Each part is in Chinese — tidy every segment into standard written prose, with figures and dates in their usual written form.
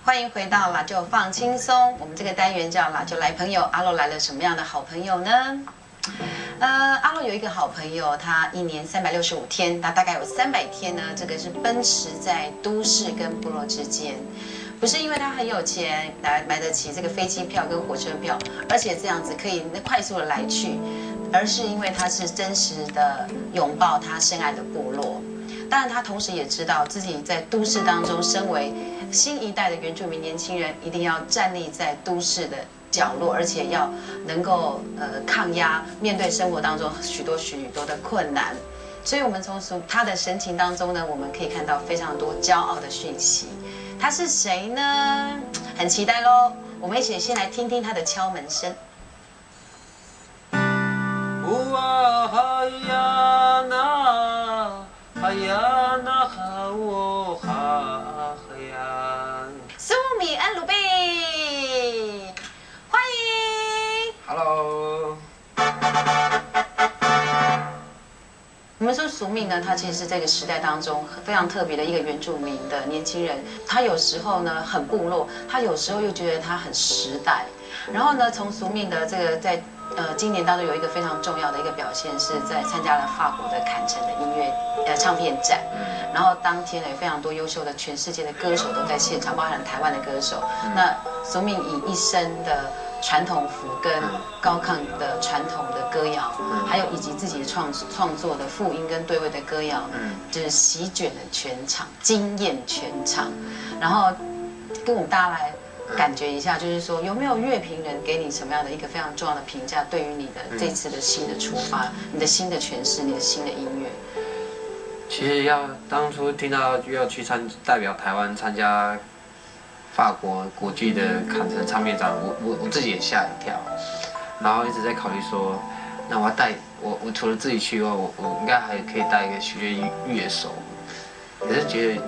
欢迎回到啦就放轻松。我们这个单元叫啦就来朋友，阿洛来了什么样的好朋友呢？阿洛有一个好朋友，他一年365天，那大概有300天呢，这个是奔驰在都市跟部落之间。不是因为他很有钱买得起这个飞机票跟火车票，而且这样子可以快速的来去，而是因为他是真实的拥抱他深爱的部落。当然，他同时也知道自己在都市当中，身为新一代的原住民年轻人，一定要站立在都市的角落，而且要能够抗压，面对生活当中许多的困难。所以，我们从他的神情当中呢，我们可以看到非常多骄傲的讯息。他是谁呢？很期待喽！我们一起先来听听他的敲门声。苏米恩鲁贝，欢迎。Hello。我们说苏米呢，他其实是这个时代当中非常特别的一个原住民的年轻人。他有时候呢很部落，他有时候又觉得他很时代。然后呢，从苏米的这个在今年当中有一个非常重要的一个表现，是在参加了法国的坎城的音乐唱片展。然后当天呢，有非常多优秀的全世界的歌手都在现场，包含台湾的歌手。那苏米以一身的传统服跟高亢的传统的歌谣，还有以及自己创作的复音跟对位的歌谣，就是席卷了全场，惊艳全场。然后跟我们大家来感觉一下，就是说有没有乐评人给你什么样的一个非常重要的评价，对于你的这次的新的出发，你的新的诠释，你的新的音乐？其实当初听到要去代表台湾参加法国国际的坎城唱片展，我自己也吓一跳，然后一直在考虑说，那我除了自己去以外，我应该还可以带一个乐手，可是觉得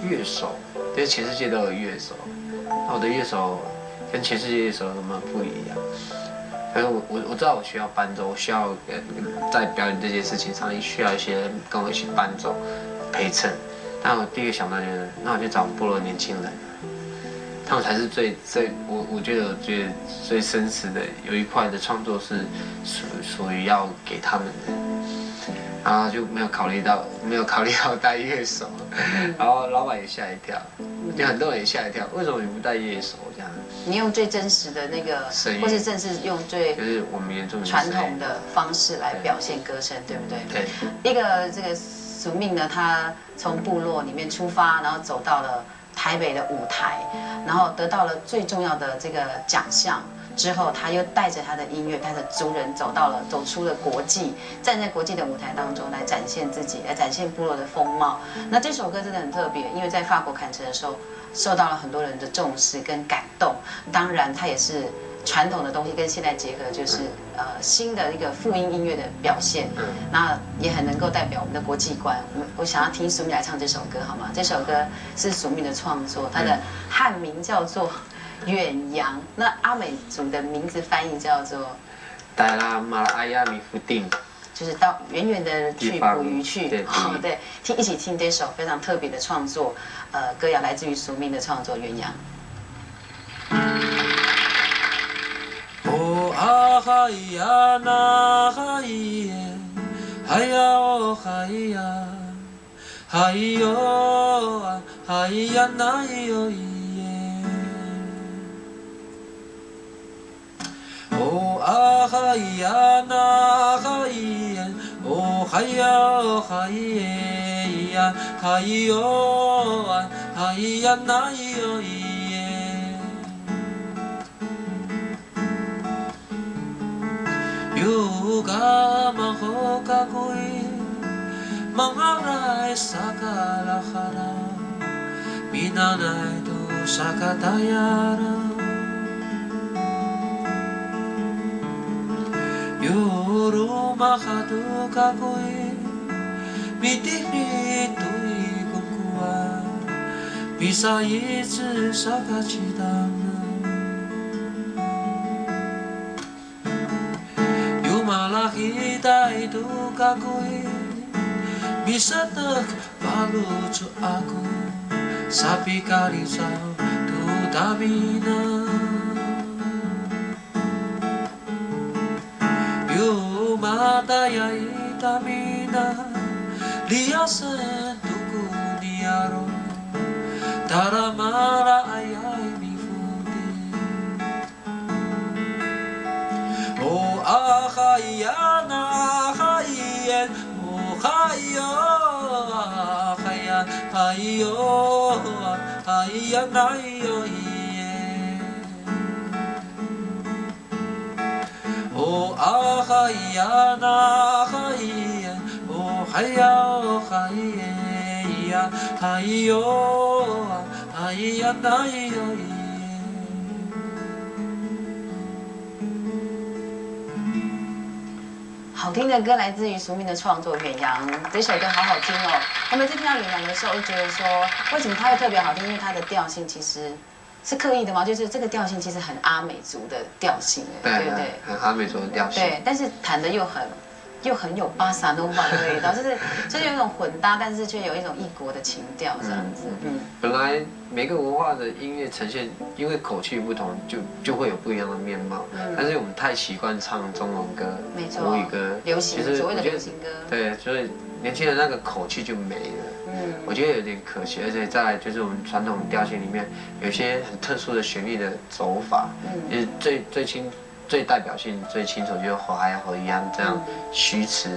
乐手，就是全世界都有乐手，那我的乐手跟全世界乐手有没有不一样？可是我知道我需要伴奏，我需要在表演这件事情上需要一些人跟我一起伴奏陪衬。但我第一个想到就是，那我就找部落年轻人，他们才是我觉得最真实的，有一块的创作是属于要给他们的。然后就没有考虑到带乐手，然后老板也吓一跳，就很多人也吓一跳，为什么你不带乐手这样？你用最真实的那个声音，或是正是用最就是我们原住民传统的方式来表现歌声，对不对？对。一个这个苏米呢，他从部落里面出发，然后走到了台北的舞台，然后得到了最重要的这个奖项。之后，他又带着他的音乐，带着族人走出了国际，站在国际的舞台当中来展现自己，来展现部落的风貌。那这首歌真的很特别，因为在法国坎城的时候，受到了很多人的重视跟感动。当然，它也是传统的东西跟现代结合，就是新的一个复音音乐的表现。那也很能够代表我们的国际观。我想要听苏米来唱这首歌，好吗？这首歌是苏米的创作，它的汉名叫做远洋，那阿美族的名字翻译叫做达拉马拉阿亚米夫丁，就是到远远的去捕鱼去。对，一起听这首非常特别的创作，歌谣来自于苏米的创作《远洋》。哦啊嗨呀那嗨耶，嗨呀哦嗨呀，嗨哟啊嗨呀那哟耶。哦啊嗨呀那嗨耶，哦嗨呀哦嗨耶呀，嗨哟啊嗨呀那哟耶。Yuga mahokakui mangaray sa kalakaran, pinanay to sa katayaran. Yuru makatukakui mitinito'y kukua, bisayitsu sa kachidama. Malaki tayo kakoy, bisa nagpaluto ako sa pikalisaw tamina Yu matayay tamina Liyasan tuku diaro Taramara ayay mifude O akayana akayen O kayo akayan Ayo ayan ayo iye O akayana akayen O kayo kayen Ayo ayan ayo iye好听的歌来自于苏命的创作《远洋》，这首歌好好听哦。我每次听到《远洋》的时候，就觉得说，为什么它会特别好听？因为它的调性其实是刻意的嘛，就是这个调性其实很阿美族的调性，对不对？很阿美族的调性。对，但是弹的又很有巴萨诺瓦的味道，就是有一种混搭，但是却有一种异国的情调这样子。本来每个文化的音乐呈现，因为口气不同，就会有不一样的面貌。但是我们太习惯唱中文歌、国语歌、流行，所谓的流行歌。对，所以年轻人那个口气就没了。我觉得有点可惜，而且再来就是我们传统调性里面有一些很特殊的旋律的走法，也是最代表性最清楚就是华呀和一样这样虚词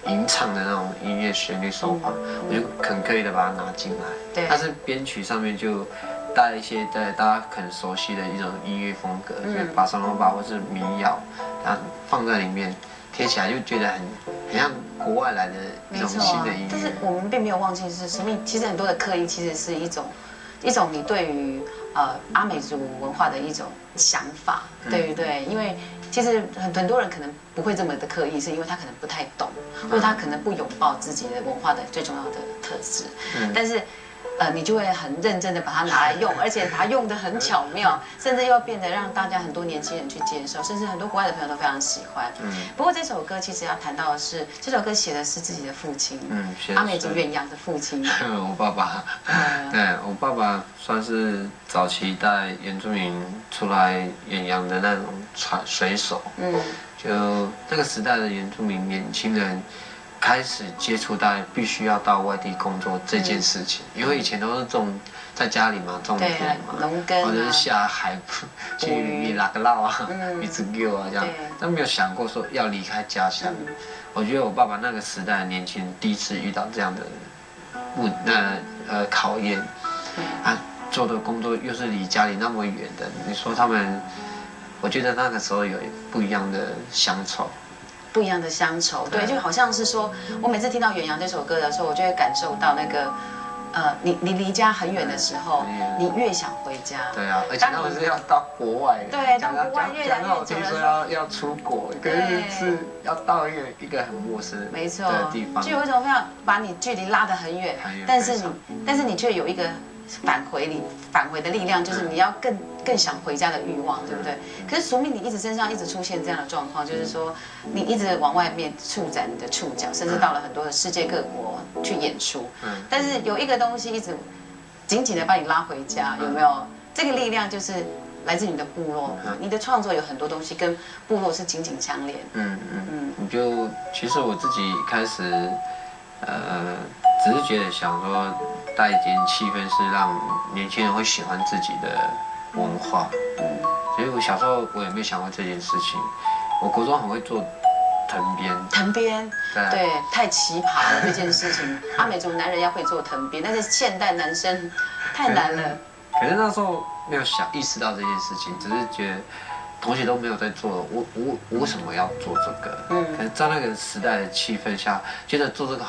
吟唱的那种音乐旋律手法，我就很刻意的把它拿进来。对，但是编曲上面就带一些大家很熟悉的一种音乐风格，就是巴萨诺瓦或是民谣，它放在里面贴起来就觉得很像国外来的一种新的音乐。但是我们并没有忘记是生命，其实很多的刻意其实是一种你对于阿美族文化的一种想法，对不对？因为其实很多人可能不会这么的刻意，是因为他可能不太懂，或者他可能不拥抱自己的文化的最重要的特质。但是你就会很认真的把它拿来用，而且把它用得很巧妙，甚至又变得让大家很多年轻人去接受，甚至很多国外的朋友都非常喜欢。不过这首歌其实要谈到的是，这首歌写的是自己的父亲，阿美族远洋的父亲。我爸爸，对我爸爸算是早期带原住民出来远洋的那种水手。就那个时代的原住民年轻人。开始接触到必须要到外地工作这件事情，因为以前都是在家里嘛，种田嘛，或者是下海去拉个烙啊，一直遛啊这样，但没有想过说要离开家乡。我觉得我爸爸那个时代的年轻人第一次遇到这样的考验，他做的工作又是离家里那么远的，你说他们，我觉得那个时候有不一样的乡愁。不一样的乡愁，对，就好像是说，我每次听到《远洋》这首歌的时候，我就会感受到那个，你离家很远的时候，你越想回家。对啊，而且他们是要到国外。对，到国外越来越久听说要出国，可是要到一个很陌生的地方，就有一种非常把你距离拉得很远，但是你却有一个返回的力量，就是你要更想回家的欲望，对不对？可是俗命，你一直身上一直出现这样的状况，就是说你一直往外面触展你的触角，甚至到了很多的世界各国去演出。但是有一个东西一直紧紧的把你拉回家，有没有？这个力量就是来自你的部落，你的创作有很多东西跟部落是紧紧相连。其实我自己开始，只是觉得想说带一点气氛，是让年轻人会喜欢自己的文化。所以我小时候我也没想过这件事情。我国中很会做藤编，对，太奇葩了这件事情。阿美族男人要会做藤编，但是现代男生太难了。可是那时候没有意识到这件事情，只是觉得同学都没有在做，我为什么要做这个？可是在那个时代的气氛下，觉得做这个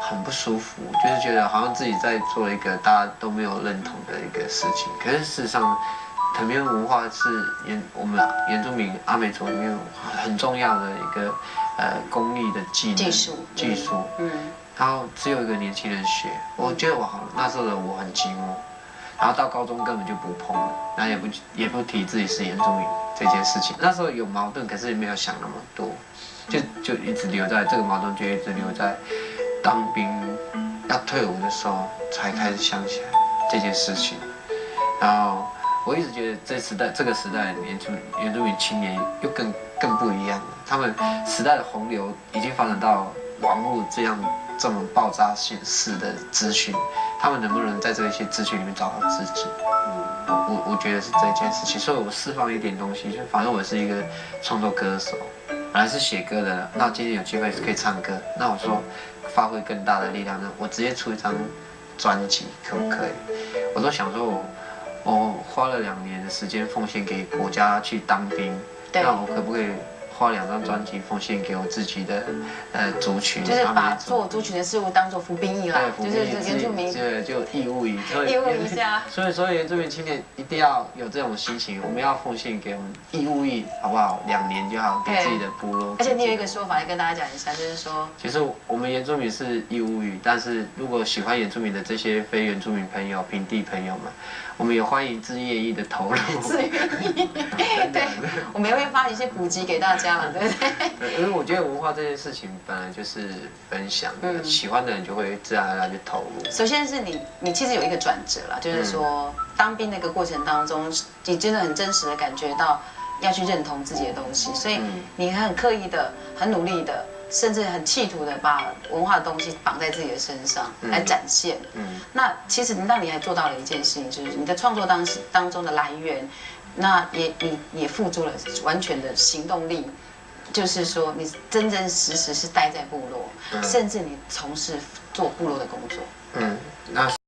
很不舒服，就是觉得好像自己在做一个大家都没有认同的一个事情。可是事实上，藤编文化是我们原住民阿美族里面很重要的一个工艺的技术。然后只有一个年轻人学，我觉得那时候的我很寂寞。然后到高中根本就不碰了，然后也不提自己是原住民这件事情。那时候有矛盾，可是没有想那么多，就一直留在这个矛盾，就一直留在当兵要退伍的时候才开始想起来这件事情。然后我一直觉得这个时代的原住民青年又更不一样了，他们时代的洪流已经发展到网络这么爆炸式的资讯，他们能不能在这些资讯里面找到自己？我觉得是这件事情，所以我释放一点东西，就反正我是一个创作歌手，本来是写歌的，那今天有机会可以唱歌，那我说发挥更大的力量呢，我直接出一张专辑可不可以？我都想说我花了2年的时间奉献给国家去当兵，那我可不可以花2张专辑奉献给我自己的族群？就是把做族群的事物当做服兵役啦，就是原住民，对，就义务役，义务一下。所以原住民青年一定要有这种心情，我们要奉献给我们义务役，好不好？2年就好，给自己的部落。而且你有一个说法要跟大家讲一下，就是说，其实我们原住民是义务役，但是如果喜欢原住民的这些非原住民朋友、平地朋友们，我们也欢迎自愿役的投入。自愿役，对，我们也会发一些补给给大家了，对不对？因为我觉得文化这件事情本来就是分享的，喜欢的人就会自然而然去投入。首先是你其实有一个转折啦，就是说当兵那个过程当中，你真的很真实的感觉到要去认同自己的东西，所以你很刻意的、很努力的，甚至很企图的把文化的东西绑在自己的身上来展现。那其实让你还做到了一件事情，就是你的创作当中的来源，那你也付诸了完全的行动力。就是说，你真真实实是待在部落，甚至你从事做部落的工作。那。